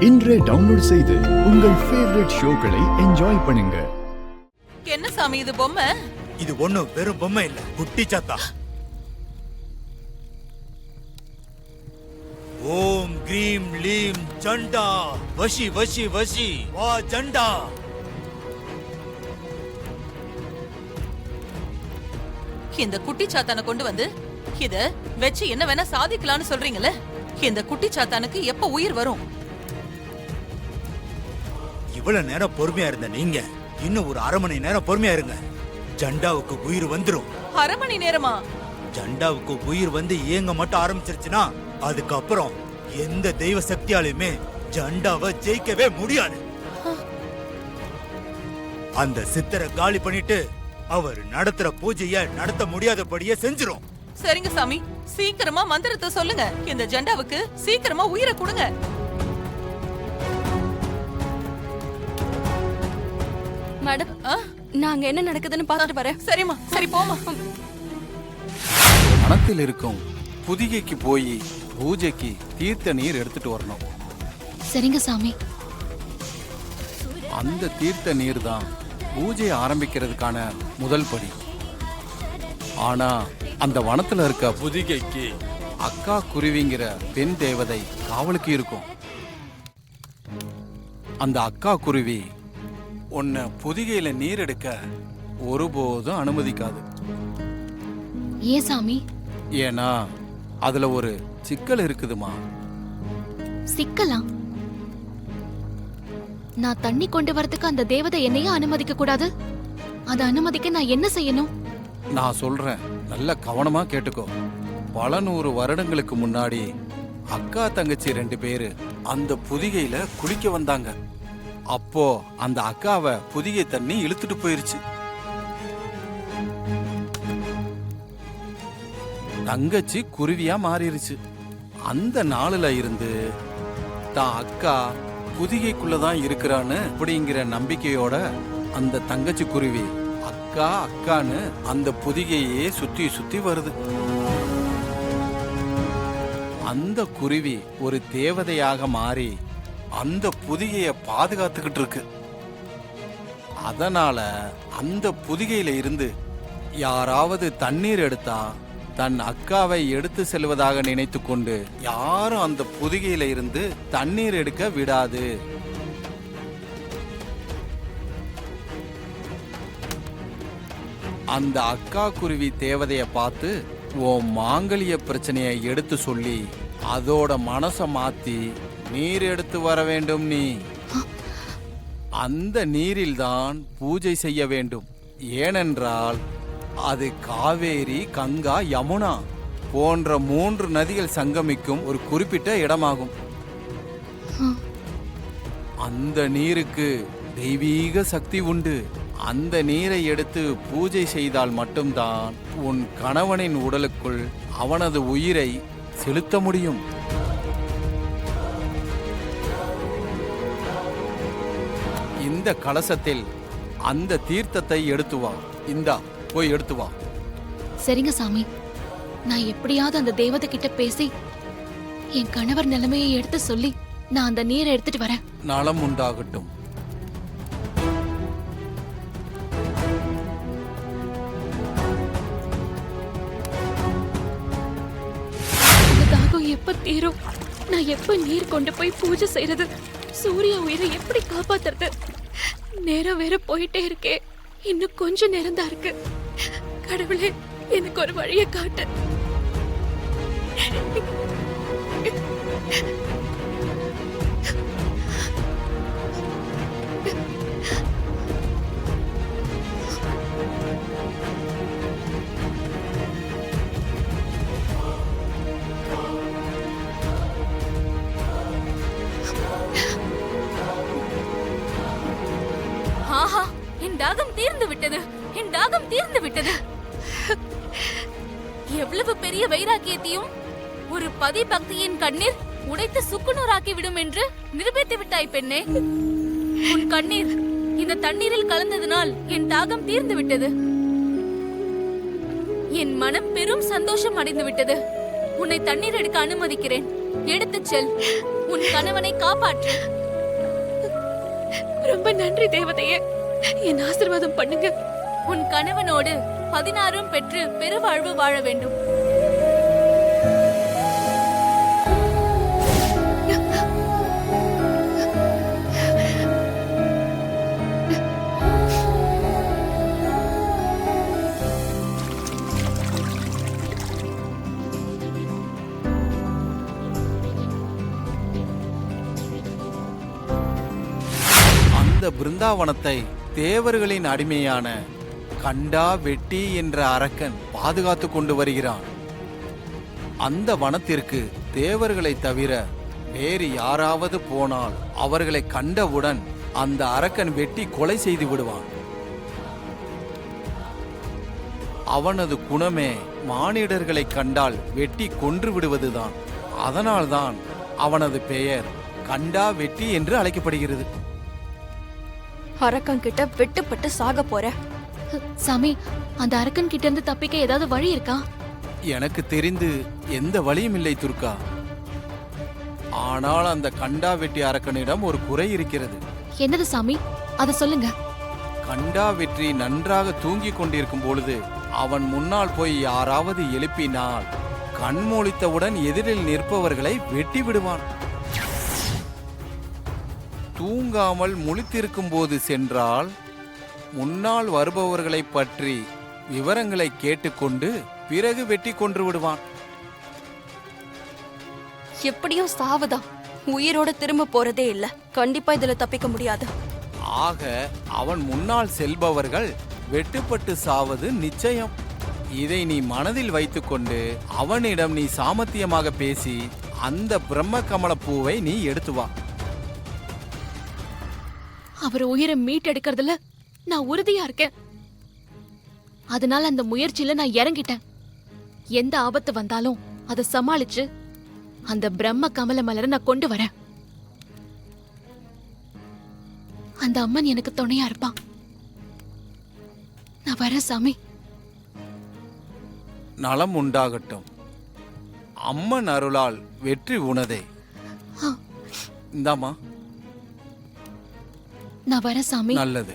இன்றே டவுன்லோட் செய்து உங்கள் ஃபேவரட் ஷோக்களை என்ஜாய் பண்ணுங்க. என்ன சாமி இது பொம்மை? இது ஒண்ணு வெறும் பொம்மை இல்ல, குட்டி சாத்தா. ஓம் கிரீம் லீம் ஜண்டா வஷி வஷி வஷி வா ஜண்டா. இந்த குட்டி சாத்தானை கொண்டு வந்து இத வச்சு என்ன வேணா சாதிக்கலாம்னு சொல்றீங்களே, இந்த குட்டி சாத்தானுக்கு எப்ப உயிர் வரும்? இவ்வளவு நேரம் பொறுமையா இருந்த நீங்க இன்னும் ஒரு அரை மணி நேரம் பொறுமையா இருங்க. ஜண்டாவுக்கு உயிர் வந்துரும். அரை மணி நேரமா? ஜண்டாவுக்கு உயிர் வந்து இயங்க மட்டும் ஆரம்பிச்சிருச்சுன்னா அதுக்கப்புறம் எந்த தெய்வ சக்தியாலுமே ஜண்டாவை ஜெயிக்கவே முடியாது. அந்த சித்தரை காலி பண்ணிட்டு அவர் நடத்துற பூஜைய நடத்த முடியாதபடியே செஞ்சிரும். சரிங்க சாமி, சீக்கிரமா மந்திரத்தை சொல்லுங்க. இந்த ஜண்டாவுக்கு சீக்கிரமா உயிரை கொடுங்க. மேடம், நாங்க என்ன நடக்குதுன்னு பார்த்துட்டு வரேன். சரிம்மா, சரி போமா. மனத்தில் இருக்கும் புதிகைக்கு போய் பூஜைக்கு தீர்த்த நீர் எடுத்துட்டு வரணும். சரிங்க சாமி. அந்த தீர்த்த நீர் தான் பூஜை ஆரம்பிக்கிறதுக்கான முதல் படி. ஆனா அந்த வனத்துல இருக்க புதிகைக்கு அக்கா குருவிங்கிற பெண் தேவதை காவலுக்கு இருக்கும். அந்த அக்கா குருவி உன்னை புதிகையில நீர் எடுக்க ஒருபோதும் அனுமதிக்காது. ஏன் சாமி? ஏன்னா அதுல ஒரு சிக்கல் இருக்குதுமா. சிக்கலாம்? நான் தண்ணி கொண்டு வரதுக்கு அந்த தேவதை என்னையும் அனுமதிக்க கூடாது. அதை அனுமதிக்க நான் என்ன செய்யணும்? நான் சொல்றேன், நல்ல கவனமா கேட்டுக்கோ. பல 100 வருடங்களுக்கு முன்னாடி அக்கா தங்கச்சி 2 பேரு அந்த புதிகையில குளிக்க வந்தாங்க. அப்போ அந்த அக்காவை புதிகை தண்ணி இழுத்துட்டு போயிருச்சு. தங்கச்சி குருவியா மாறிடுச்சு. அந்த நாளுல இருந்து தான் அக்கா புதிகைக்குள்ளதான் இருக்கிறான்னு அப்படிங்கிற நம்பிக்கையோட அந்த தங்கச்சி குருவி அக்கா அக்கான்னு அந்த புதிகையே சுத்தி சுத்தி வருது. அந்த குருவி ஒரு தேவதையாக மாறி அந்த புதிகைய பாதுகாத்துக்கிட்டு இருக்கு. அதனால அந்த புதிகையில இருந்து யாராவது தண்ணீர் எடுத்தா தன் அக்காவை எடுத்து செல்வதாக நினைத்து கொண்டு யாரும் அந்த புதிகையில இருந்து தண்ணீர் எடுக்க விடாது. அந்த அக்கா குருவி தேவதைய பார்த்து உன் மாங்கல்ய பிரச்சனையை எடுத்து சொல்லி அதோட மனச மாத்தி நீர் எடுத்து வர வேண்டும். நீ அந்த நீரில்தான் பூஜை செய்ய வேண்டும். ஏனென்றால் அது காவேரி, கங்கா, யமுனா போன்ற 3 நதிகள் சங்கமிக்கும் ஒரு குறிப்பிட்ட இடமாகும். அந்த நீருக்கு தெய்வீக சக்தி உண்டு. அந்த நீரை எடுத்து பூஜை செய்தால் மட்டும்தான் உன் கணவனின் உடலுக்குள் அவனது உயிரை செலுத்த முடியும். இந்த கலசத்தில் அந்த தீர்த்தத்தை எடுத்து வா. இந்தா, போய் எடுத்து வா. சரிங்க சாமி. நான் எப்படியாவது அந்த தேவதை கிட்ட பேசி என் கணவர் நிலைமையை எடுத்து சொல்லி நான் அந்த நீரை எடுத்துட்டு வரேன். நலம் உண்டாகட்டும். தாகம் எப்ப தீரும்? நான் எப்ப நீர் கொண்டு போய் பூஜை செய்யறது? சூரிய உயிரை எப்படி காப்பாத்துறது? நேரம் வேற போயிட்டே இருக்கே. இன்னும் கொஞ்ச நேரம் தான் இருக்கு. கடவுளே, எனக்கு ஒரு வழியை காட்டு. ஆஹா, என் தாகம் தீர்ந்து விட்டது. என் தாகம் தீர்ந்து விட்டது. எவ்வளவு பெரிய வைராக்கியத்தையும் ஒரு பதி பக்தியின் கண்ணீர் உடைத்து சுக்குநூறாக்கி விடும் என்று நிரூபித்து விட்டாய் பெண்ணே. உன் கண்ணீர் இந்த தண்ணீரில் கலந்ததனால் என் தாகம் தீர்ந்து விட்டது. என் மனம் பெரும் சந்தோஷம் அடைந்து விட்டது. உன்னை தண்ணீர் எடுக்க அனுமதிக்கிறேன். எடுத்துச் செல். உன் கணவனை காப்பாற்று. ரொம்ப நன்றி தேவதையே, என் ஆசீர்வாதம் பண்ணுங்க. உன் கணவனோடு 16 பெற்று பெருவாழ்வு வாழ வேண்டும். அந்த பிருந்தாவனத்தை தேவர்களின் அடிமையான கண்டா வெட்டி என்ற அரக்கன் பாதுகாத்து கொண்டு வருகிறான். அந்த வனத்திற்கு தேவர்களை தவிர வேறு யாராவது போனால் அவர்களை கண்டவுடன் அந்த அரக்கன் வெட்டி கொலை செய்து விடுவான். அவனது குணமே மானிடர்களை கண்டால் வெட்டி கொன்று விடுவதுதான். அதனால்தான் அவனது பெயர் கண்டா வெட்டி என்று அழைக்கப்படுகிறது. அரக்கன் கிட்ட வெட்டுப்பட்டு சாக போற. சாமி, அந்த அரக்கன் கிட்ட இருந்து தப்பிக்க ஏதாவது வழி இருக்கா? எனக்கு தெரிந்து எந்த வழியும் இல்லை துர்கா. ஆனால் அந்த கண்டா வெட்டி அரக்கனிடம் ஒரு குறை இருக்கிறது. என்னது சாமி, அத சொல்லுங்க. கண்டா வெற்றி நன்றாக தூங்கிக் கொண்டிருக்கும் பொழுது அவன் முன்னால் போய் யாராவது எழுப்பினால் கண்மூழித்தவுடன் எதிரில் நிற்பவர்களை வெட்டி விடுவான். தூங்காமல் முழித்திருக்கும் போது சென்றால் முன்னால் வருபவர்களை பற்றி விவரங்களை கேட்டுக்கொண்டு பிறகு வெட்டி கொன்று விடுவான். எப்படியும் சாவுதான், உயிரோட திரும்ப போறதே இல்ல. கண்டிப்பா இதுல தப்பிக்க முடியாது. ஆக அவன் முன்னால் செல்பவர்கள் வெட்டுப்பட்டு சாவது நிச்சயம். இதை நீ மனதில் வைத்துக்கொண்டு அவனிடம் நீ சாமர்த்தியமாக பேசி அந்த பிரம்ம கமல பூவை நீ எடுத்து வா. அவர் உயிரை மீட்டெடுக்கிறதுல நான் உறுதியா இருக்கேன். அதனால அந்த முயற்சியில நான் இறங்கிட்டேன். எந்த ஆபத்து வந்தாலும் அதை சமாளிச்சு அந்த பிரம்ம கமல மலரை நான் கொண்டு வரேன். அந்த அம்மன் எனக்கு துணையா இருப்பான். நான் வரேன் சாமி. நலம் உண்டாகட்டும். அம்மன் அருளால் வெற்றி உனதே. ஆ, இந்தாமா. நான் வரேன் சாமி. நல்லது.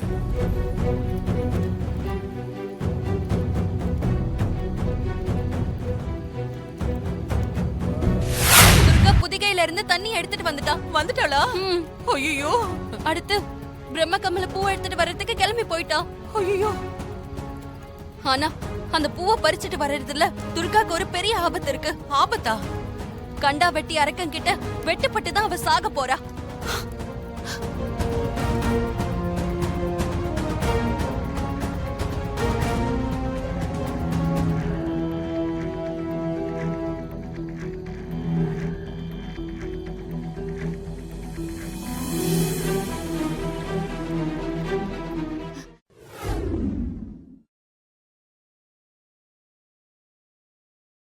துர்கா புதிகையில இருந்து தண்ணி எடுத்துட்டு வந்துட்டாளா? ஐயோ, அடுத்து பிரம்ம கமல பூவை எடுத்துட்டு வர்றதுக்கு கிளம்பி போயிட்டா. ஐயோ, ஆனா அந்த பூவை பறிச்சுட்டு வர்றதுல துர்காக்கு ஒரு பெரிய ஆபத்து இருக்கு. ஆபத்தா? கண்டா வெட்டி அரக்கன் கிட்ட வெட்டுப்பட்டு தான் அவ சாக போறா.